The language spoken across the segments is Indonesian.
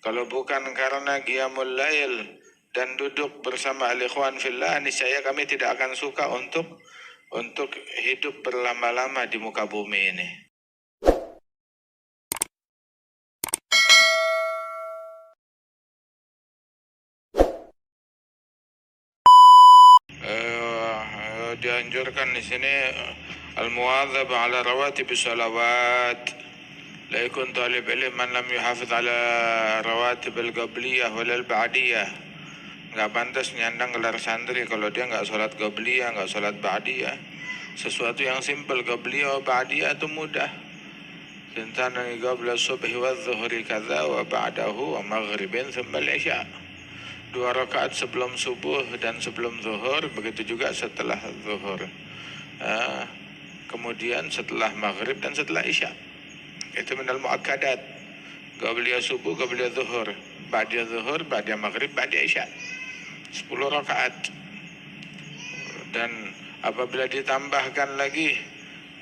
Kalau bukan karena qiyamul lail dan duduk bersama al-ikhwan fillah, niscaya kami tidak akan suka untuk hidup berlama-lama di muka bumi ini. Dianjurkan di sini al-muwadzab ala rawatib salawat. La yakun talib ilm man lam yuhafiz ala rawatib al-qabliyah wal al-ba'diyah. Nggak pantas nyandang gelar santri kalau dia nggak sholat qabliyah, nggak sholat ba'diyah. Sesuatu yang simpel, qabliyah wa ba'diyah itu mudah. Tentang qabla subhi wa dhuhri kadza wa ba'dahu wa maghribin thumma al-isya. 2 rakaat sebelum subuh dan sebelum zuhur, begitu juga setelah zuhur. Kemudian setelah maghrib dan setelah isya. Itu minal muakkadat. Qabliyah subuh, qabliyah zuhur, ba'diyah zuhur, ba'diyah maghrib, ba'diyah isya. 10 rakaat. Dan apabila ditambahkan lagi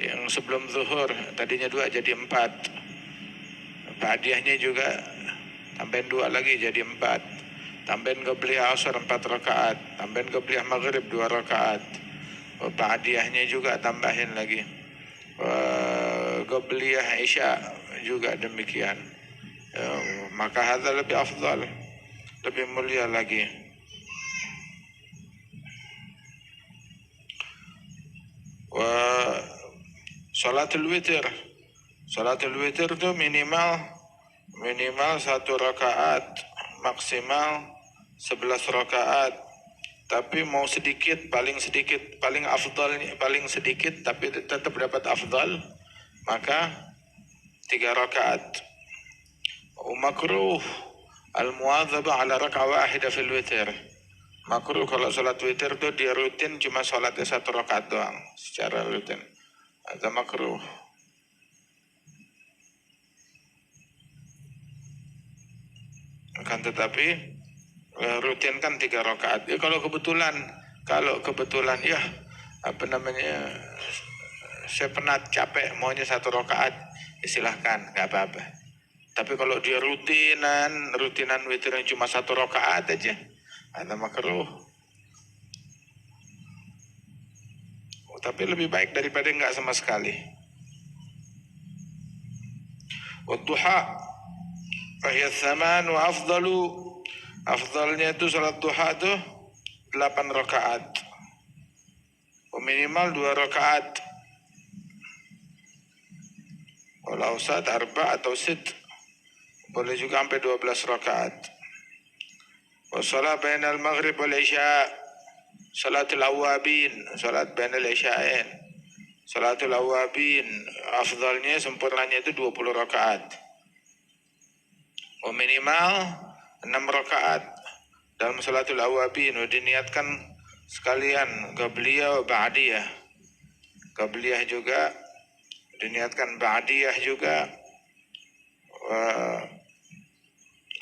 yang sebelum zuhur, tadinya 2 jadi 4. Ba'diyahnya juga tambahin 2 lagi jadi 4. Tambahin qabliyah asar 4 rakaat, tambahin qabliyah maghrib 2 rakaat. Ba'diyahnya juga tambahin lagi. Qabliyah isya juga demikian. Maka hadza lebih afdal, lebih mulia lagi. Salatul witir. Salatul witir itu minimal 1 rakaat, maksimal 11 rakaat. Tapi mau sedikit, paling afdalnya paling sedikit tapi tetap dapat afdal, maka 3 rakaat. Makruh al-muwadzabah ala raka'ah wahidah fil witir. Makruh kalau salat witir itu dia rutin cuma salatnya 1 rakaat doang secara rutin. Itu makruh. Akan tetapi rutinkan 3 rakaat. Ya kalau kebetulan ya saya penat capek maunya 1 rakaat, ya silahkan, nggak apa-apa. Tapi kalau dia rutinan witirnya cuma 1 rakaat aja, ada makruh. Tapi lebih baik daripada nggak sama sekali. Wadduha fahiya tsaman wa afdalnya itu salat duha tuh 8 rakaat. Minimal 2 rakaat. Walau saat 4 atau 6. Boleh juga sampai 12 rakaat. Wassalat bainal maghrib wal isya. Salatul awabin. Salat bainal isya'in. Salatul awabin. Afdalnya sempurnanya itu 20 rakaat. Minimal 6 rakaat dalam salatul awabin. Diniatkan sekalian qabliyah wa ba'diyah. Qabliyah juga diniatkan, ba'diyah juga.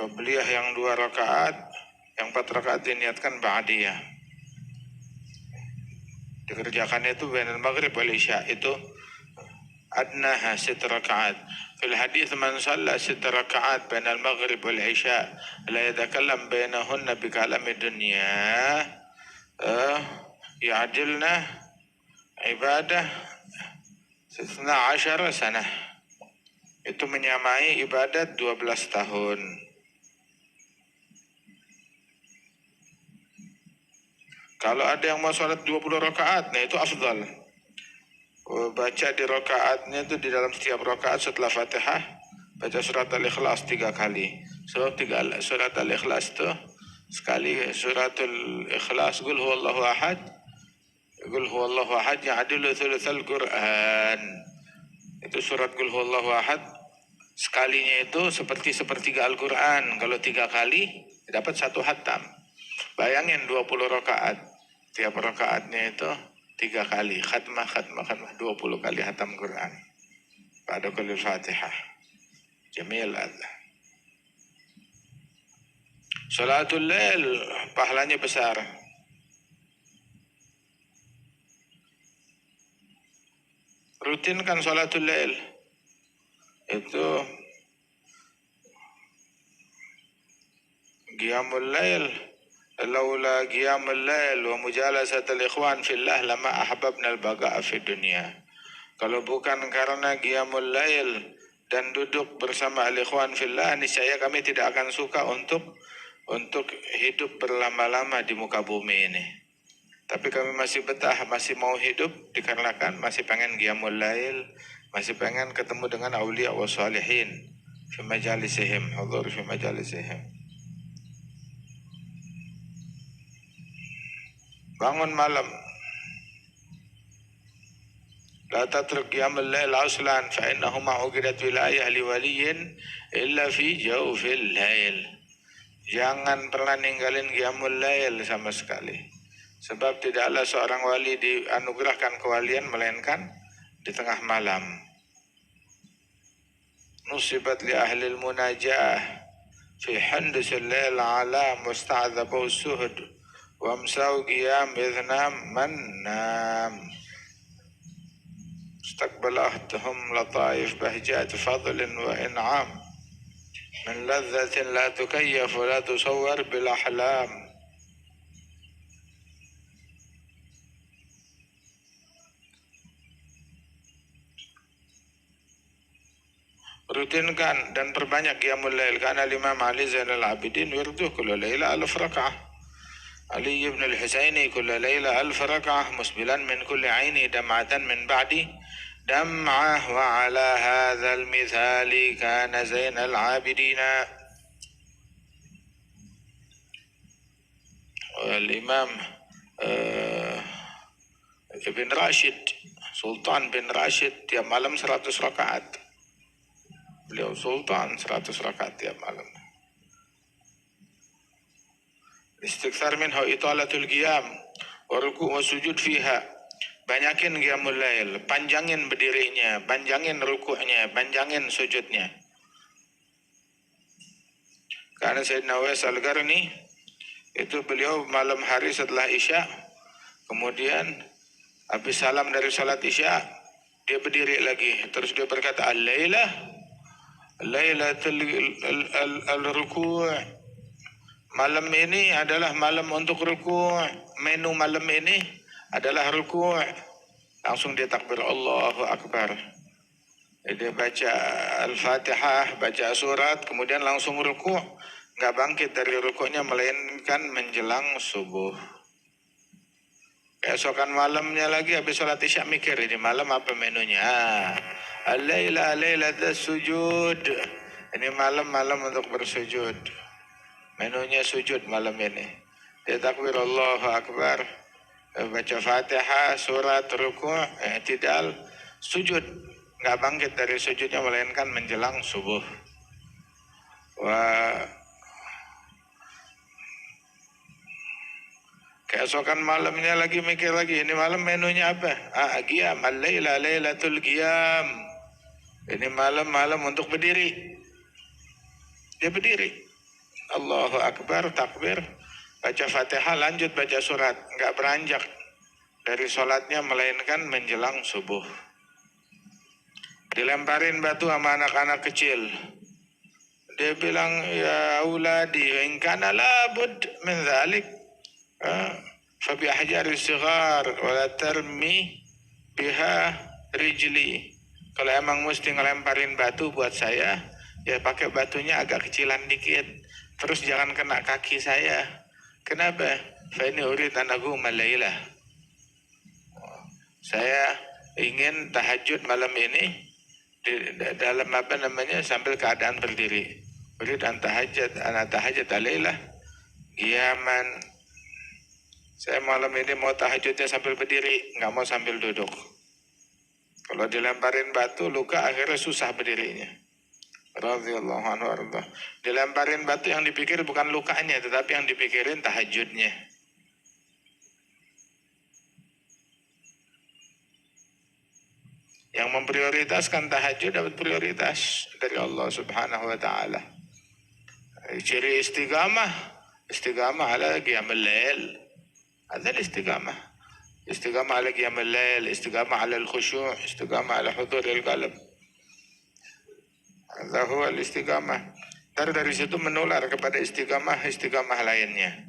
Qabliyah yang 2 rakaat, yang 4 rakaat diniatkan ba'diyah. Dikerjakannya itu bainal maghrib wal isya, itu adnaha 6 rakaat. Fil hadis man shalla 6 rakaat bainal maghrib wal isya la yatakallam bainahunna bi kalami dunya ya'dilna ibadah 12 sanah. Itu menyamai ibadat 12 tahun. Kalau ada yang mau sholat 20 rakaat, nah itu afdal. Baca di rakaatnya itu di dalam setiap rakaat setelah Fatihah baca surat Al-Ikhlas 3 kali. Sebab surat Al-Ikhlas itu sekali suratul Ikhlas qul huwallahu ahad ya'dilu thulutsal Qur'an. Itu surat qul huwallahu ahad sekalinya itu seperti sepertiga Al-Qur'an. Kalau 3 kali dapat 1 khatam. Bayangin 20 rakaat. Tiap rakaatnya itu 3 kali khatmah 20 kali khatam Quran pada kulli Fatihah. Jamil Allah. Salatul lail pahalanya besar. Rutinkan salatul lail. Itu قيام الليل لولا قيام الليل ومجالسة الإخوان في الله لما أحببنا البقاء في الدنيا. Kalau bukan karena qiyamul lail dan duduk bersama al-ikhwan fillah, niscaya kami tidak akan suka untuk hidup berlama-lama di muka bumi ini. Tapi kami masih betah, masih mau hidup dikarenakan masih pengen qiyamul lail, masih pengen ketemu dengan aulia wa salihin fi majalisihim, hudur fi majalisihim. Bangun malam. La tatruk qiyamul lail aslan fa innahu ma uqidat wilayah li waliyin illa fi jawfil lail. Jangan pernah ninggalin qiyamul lail sama sekali. Sebab tidaklah seorang wali dianugerahkan kewalian melainkan di tengah malam. Nusibat li ahli al-munajah fi handusil lail ala musta'adhabu suhud. وامسوا قيام إذ نام من نام استقبلتهم لطائف بهجات فضل وإنعام من لذة لا تكيف ولا تصور بالأحلام. Rutinkan dan perbanyak qiyamul lail karena Imam Ali Zainal Abidin wirduh kullu laila 1000 raka'ah. علي بن الحسين كل ليلة 1000 ركعة مسبلا من كل عين دمعة من بعد دمعة وعلى هذا المثال كان زين العابدين. الإمام Ibn Rashid, Sultan bin Rashid tiap malam 100 rakaat. Beliau Sultan 100 rakaat tiap malam. Istighfar minhu italatul qiyam wa ruku' wa sujud fiha. Banyakin qiyamul lail, panjangin berdirinya, panjangin rukuknya, panjangin sujudnya. Karena Sayyidina Uwais Al-Qarni itu beliau malam hari setelah Isya, kemudian habis salam dari salat Isya, dia berdiri lagi, terus dia berkata Lailatul al-ruku'. Malam ini adalah malam untuk ruku'. Menu malam ini adalah ruku'. Langsung dia takbir Allahu Akbar. Dia baca Al-Fatihah, baca surat, kemudian langsung ruku'. Nggak bangkit dari ruku'nya melainkan menjelang subuh. Keesokan malamnya lagi habis sholat Isya mikir ini malam apa menunya. Al-laila lailatus sujud. Ini malam untuk bersujud. Menunya sujud malam ini. Dia takbir Allahu Akbar, baca Fatihah, surat, ruku', i'tidal, sujud. Nggak bangkit dari sujudnya melainkan menjelang subuh. Keesokan malamnya lagi mikir lagi, ini malam menunya apa? Qiyam, al-laila lailatul qiyam. Ini malam untuk berdiri. Dia berdiri. Allahu Akbar, takbir, baca Fatihah, lanjut baca surat. Enggak beranjak dari sholatnya melainkan menjelang subuh. Dilemparin batu sama anak-anak kecil. Dia bilang, ya auladi, in kana labud min dhalik, fa bi ahjari sighar wa la tarmi biha rijli. Kalau emang mesti ngelemparin batu buat saya, ya pakai batunya agak kecilan dikit. Terus jangan kena kaki saya. Kenapa? Fa ini urid an aquma lailah. Saya ingin tahajud malam ini dalam sambil keadaan berdiri. Urid an tahajud alailah qiyaman. Saya malam ini mau tahajudnya sambil berdiri, nggak mau sambil duduk. Kalau dilemparin batu luka akhirnya susah berdirinya. Radhiyallahu anhu warḍah. Dilemparin batu yang dipikir bukan lukanya, tetapi yang dipikirin tahajudnya. Yang memprioritaskan tahajud dapat prioritas dari Allah Subhanahu wa taala. Ciri istiqamah ala qiyamul lail. Ada istiqamah. Istiqamah ala qiyamul lail, istiqamah ala al-khusyu', istiqamah ala hudur al-qalb. Hadza huwa al-istiqamah. Ntar dari situ menular kepada istiqamah lainnya.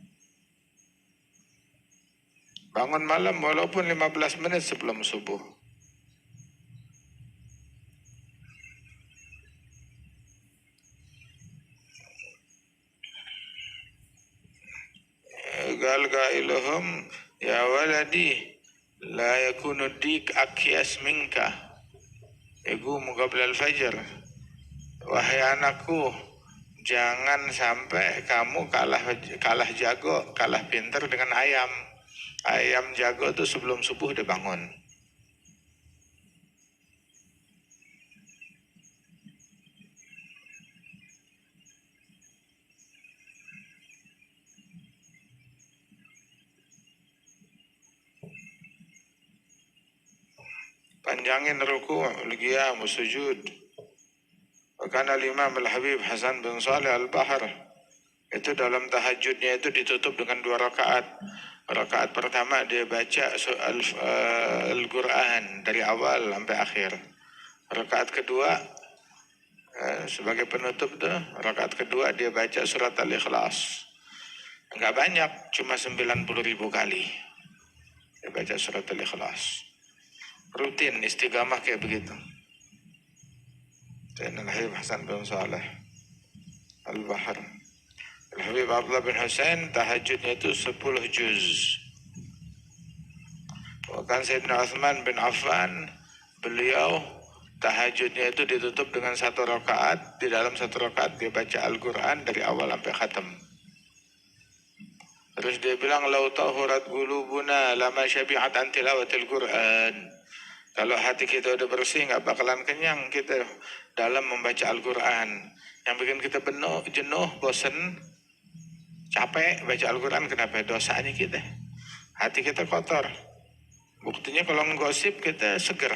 Bangun malam walaupun 15 menit sebelum subuh. Qal qailuhum ya waladi la yakunu dik akyas minka yaqumu qabla al-fajr. Wahai anakku, jangan sampai kamu kalah jago, kalah pinter dengan ayam. Ayam jago tuh sebelum subuh udah bangun. Panjangin ruku, qiyam, sujud. Karena Imam Al-Habib Hasan bin Saleh Al-Bahr itu dalam tahajudnya itu ditutup dengan 2 rakaat. Rakaat pertama dia baca Al-Quran dari awal sampai akhir. Rakaat kedua sebagai penutup tuh, rakaat kedua dia baca surat Al-Ikhlas. Enggak banyak, cuma 90.000 kali dia baca surat Al-Ikhlas. Rutin istiqamah kayak begitu. Dan Al-Habib Hasan bin Saleh Al-Bahr. Al-Habib Abdullah bin Husain tahajudnya itu 10 juz. Bahkan Sayyidina Utsman bin Affan, beliau tahajudnya itu ditutup dengan 1 rakaat. Di dalam 1 rakaat dia baca Al-Quran dari awal sampai khatam. Terus dia bilang, lau tahurat qulubuna lama syabi'at an tilawatil Quran. Kalau hati kita udah bersih, nggak bakalan kenyang kita dalam membaca Al-Quran. Yang bikin kita jenuh, bosen, capek baca Al-Quran, kenapa? Dosanya kita. Hati kita kotor. Buktinya kalau ngosip kita seger.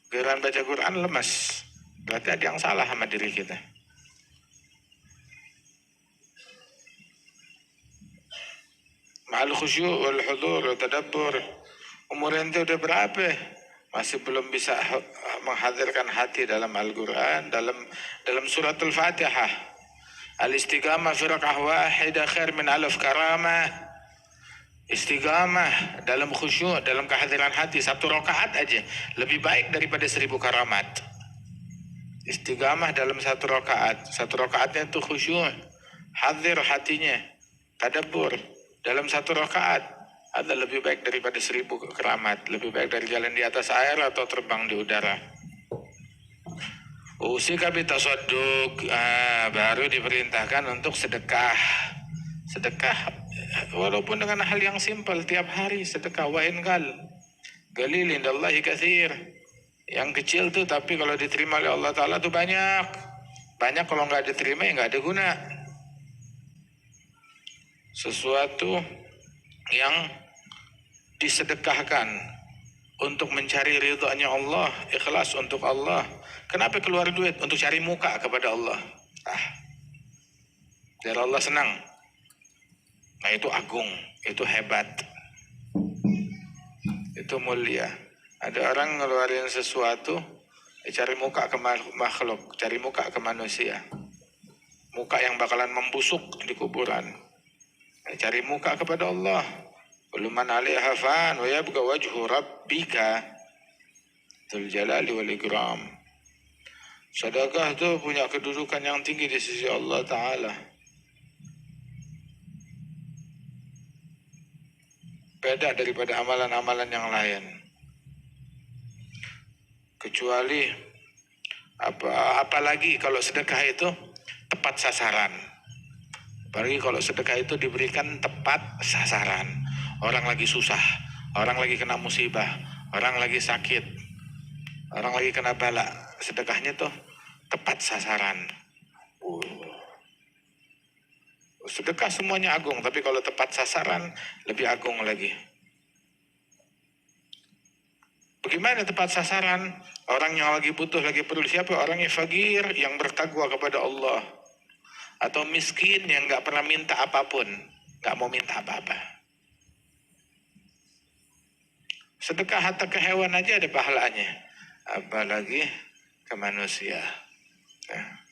Giliran baca Quran lemas. Berarti ada yang salah sama diri kita. Ma'al khusyuk wal hudur wal tadabbur. Umur ente udah berapa? Masih belum bisa menghadirkan hati dalam Al-Quran, dalam surat Al-Fatihah. Al-istiqamah fi raka'ah wahidah khair min alaf karamah. Istiqamah dalam khusyuk, dalam kehadiran hati 1 rakaat aja lebih baik daripada 1000 karamat. Istiqamah dalam 1 rakaat, 1 rakaatnya itu khusyuk, hadir hatinya, tadabbur dalam 1 rakaat. Ada lebih baik daripada 1000 keramat, lebih baik dari jalan di atas air atau terbang di udara. Usika bitasadduk, baru diperintahkan untuk sedekah. Sedekah walaupun dengan hal yang simpel tiap hari sedekah. Wa in qalil indallahi katsir. Yang kecil tuh tapi kalau diterima oleh Allah Ta'ala tuh banyak. Banyak kalau nggak diterima ya nggak ada guna. Sesuatu yang disedekahkan untuk mencari ridhonya Allah, ikhlas untuk Allah. Kenapa keluar duit? Untuk cari muka kepada Allah. Biar Allah senang. Nah itu agung, itu hebat, itu mulia. Ada orang ngeluarin sesuatu, cari muka ke makhluk, cari muka ke manusia. Muka yang bakalan membusuk di kuburan. Cari muka kepada Allah. Waluman alaiha fan wa yabqa wajhu rabbika dzul jalali wal ikram. Sedekah itu punya kedudukan yang tinggi di sisi Allah Ta'ala. Beda daripada amalan-amalan yang lain. Kecuali apalagi kalau sedekah itu tepat sasaran. Apalagi kalau sedekah itu diberikan tepat sasaran. Orang lagi susah, orang lagi kena musibah, orang lagi sakit, orang lagi kena bala. Sedekahnya tuh tepat sasaran. Sedekah semuanya agung, tapi kalau tepat sasaran lebih agung lagi. Bagaimana tepat sasaran? Orang yang lagi butuh, lagi perlu. Siapa? Orang yang fakir, yang bertakwa kepada Allah. Atau miskin yang gak pernah minta apapun, gak mau minta apa-apa. Sedekah harta ke hewan aja ada pahalanya, apalagi ke manusia. Nah.